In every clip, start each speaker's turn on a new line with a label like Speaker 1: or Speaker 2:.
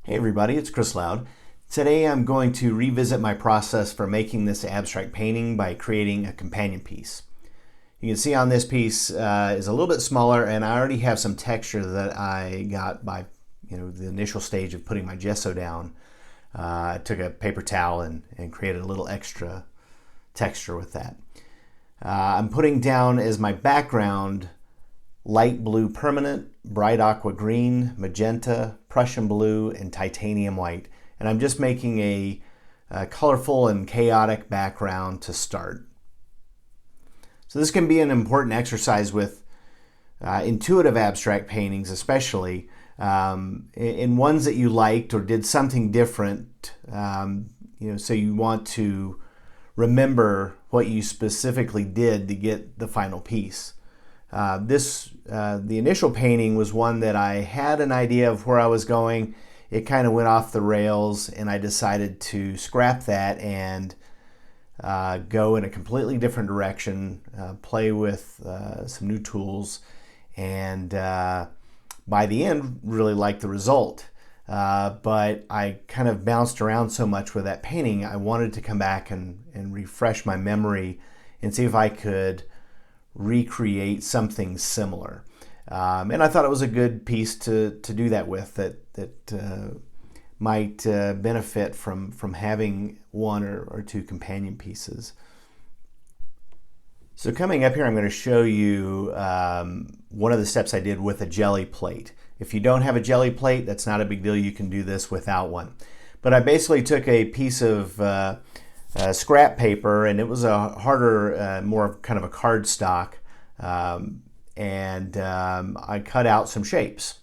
Speaker 1: Hey everybody, it's Chris Loud. Today I'm going to revisit my process for making this abstract painting by creating a companion piece. You can see on this piece is a little bit smaller, and I already have some texture that I got by the initial stage of putting my gesso down. I took a paper towel and created a little extra texture with that. I'm putting down as my background light blue permanent, bright aqua green, magenta, Prussian blue, and titanium white. And I'm just making a colorful and chaotic background to start. So this can be an important exercise with intuitive abstract paintings, especially in ones that you liked or did something different. So you want to remember what you specifically did to get the final piece. The initial painting was one that I had an idea of where I was going. It kind of went off the rails, and I decided to scrap that and go in a completely different direction, play with some new tools, and by the end, really liked the result. But I kind of bounced around so much with that painting, I wanted to come back and refresh my memory and see if I could recreate something similar. And I thought it was a good piece to do that with, that might benefit from having one or two companion pieces. So coming up here, I'm going to show you one of the steps I did with a jelly plate. If you don't have a jelly plate, that's not a big deal. You can do this without one. But I basically took a piece of scrap paper, and it was a harder, more kind of a card stock, and I cut out some shapes.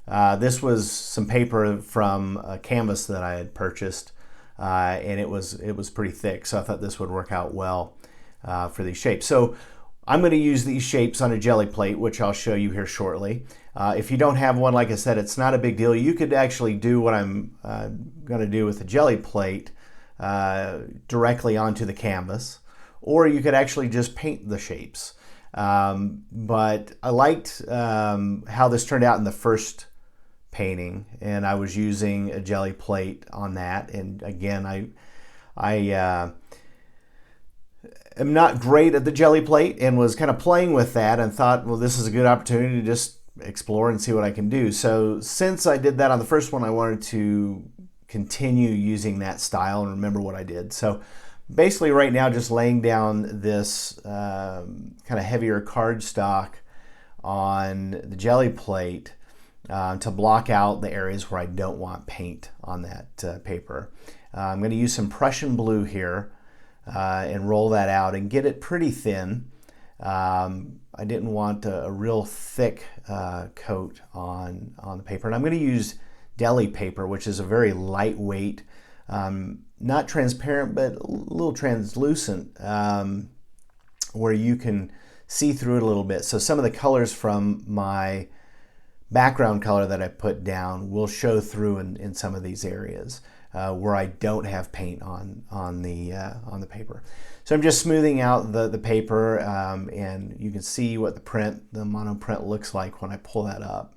Speaker 1: This was some paper from a canvas that I had purchased, and it was pretty thick, so I thought this would work out well for these shapes. So I'm going to use these shapes on a jelly plate, which I'll show you here shortly. If you don't have one, like I said, it's not a big deal. You could actually do what I'm going to do with the jelly plate directly onto the canvas, or you could actually just paint the shapes. But I liked how this turned out in the first painting, and I was using a jelly plate on that. And again, I am not great at the jelly plate, and was kind of playing with that and thought, well, this is a good opportunity to just explore and see what I can do. So since I did that on the first one, I wanted to continue using that style and remember what I did. So basically right now, just laying down this kind of heavier cardstock on the jelly plate to block out the areas where I don't want paint on that paper. I'm going to use some Prussian blue here and roll that out and get it pretty thin. I didn't want a real thick coat on the paper. And I'm going to use deli paper, which is a very lightweight, not transparent, but a little translucent, where you can see through it a little bit. So some of the colors from my background color that I put down will show through in some of these areas where I don't have paint on the paper. So I'm just smoothing out the paper, and you can see what the mono print looks like when I pull that up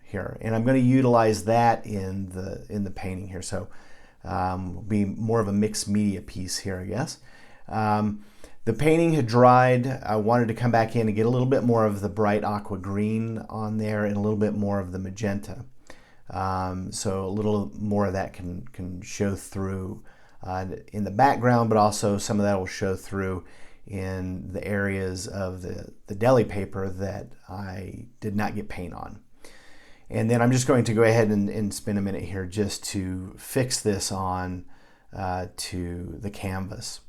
Speaker 1: here. And I'm going to utilize that in the painting here. So be more of a mixed media piece here, I guess. The painting had dried. I wanted to come back in and get a little bit more of the bright aqua green on there and a little bit more of the magenta. So a little more of that can show through in the background, but also some of that will show through in the areas of the deli paper that I did not get paint on. And then I'm just going to go ahead and spend a minute here just to fix this on to the canvas.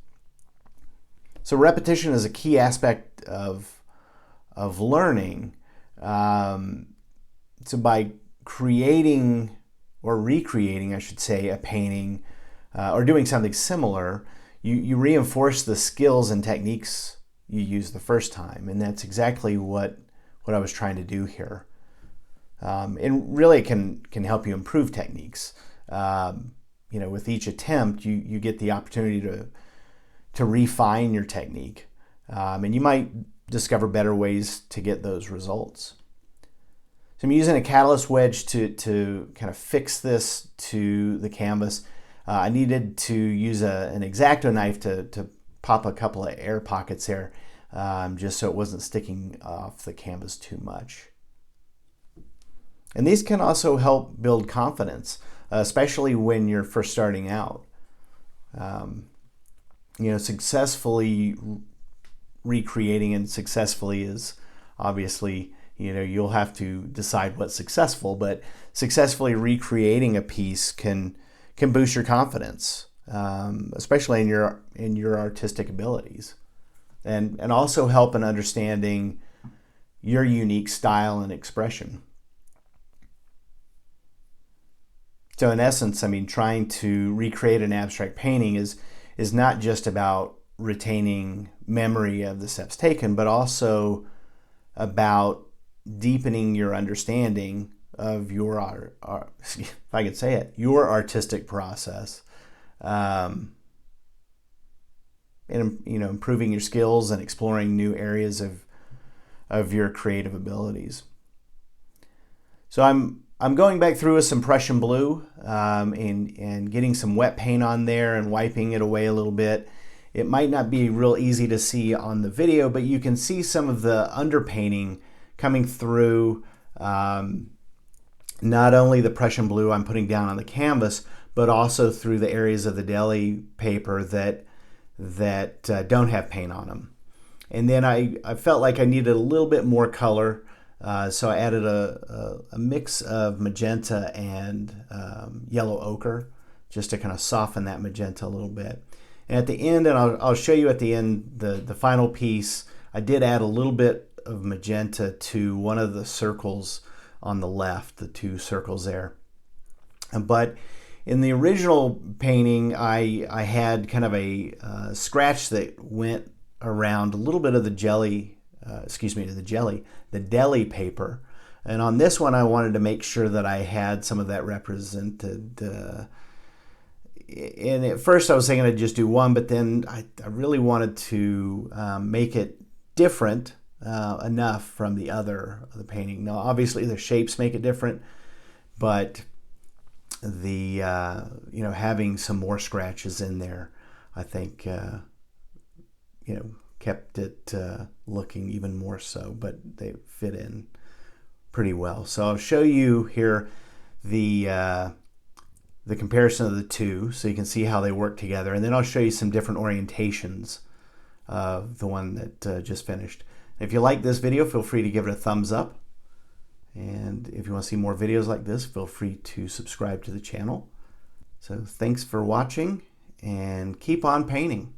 Speaker 1: So repetition is a key aspect of learning. So by creating or recreating, I should say, a painting or doing something similar, you reinforce the skills and techniques you used the first time. And that's exactly what I was trying to do here. And really can help you improve techniques. With each attempt, you get the opportunity to refine your technique. And you might discover better ways to get those results. So I'm using a catalyst wedge to kind of fix this to the canvas. I needed to use an X-Acto knife to pop a couple of air pockets there, just so it wasn't sticking off the canvas too much. And these can also help build confidence, especially when you're first starting out. Successfully recreating and successfully is obviously, you'll have to decide what's successful, but successfully recreating a piece can boost your confidence, especially in your artistic abilities, and also help in understanding your unique style and expression. So in essence, trying to recreate an abstract painting is not just about retaining memory of the steps taken, but also about deepening your understanding of your if I could say it, your artistic process, and improving your skills and exploring new areas of your creative abilities. So I'm going back through with some Prussian blue, and getting some wet paint on there and wiping it away a little bit. It might not be real easy to see on the video, but you can see some of the underpainting coming through, not only the Prussian blue I'm putting down on the canvas, but also through the areas of the deli paper that don't have paint on them. And then I felt like I needed a little bit more color, so I added a mix of magenta and yellow ochre, just to kind of soften that magenta a little bit. And at the end, and I'll show you at the end, the final piece, I did add a little bit of magenta to one of the circles on the left, the two circles there. But in the original painting, I had kind of a scratch that went around a little bit of the the deli paper. And on this one, I wanted to make sure that I had some of that represented. And at first I was thinking I'd just do one, but then I really wanted to make it different enough from the painting. Now, obviously the shapes make it different, but the having some more scratches in there, I think kept it looking even more so, but they fit in pretty well. So I'll show you here the comparison of the two, so you can see how they work together, and then I'll show you some different orientations of the one that just finished. If you like this video, feel free to give it a thumbs up, and if you want to see more videos like this, feel free to subscribe to the channel. So thanks for watching, and keep on painting.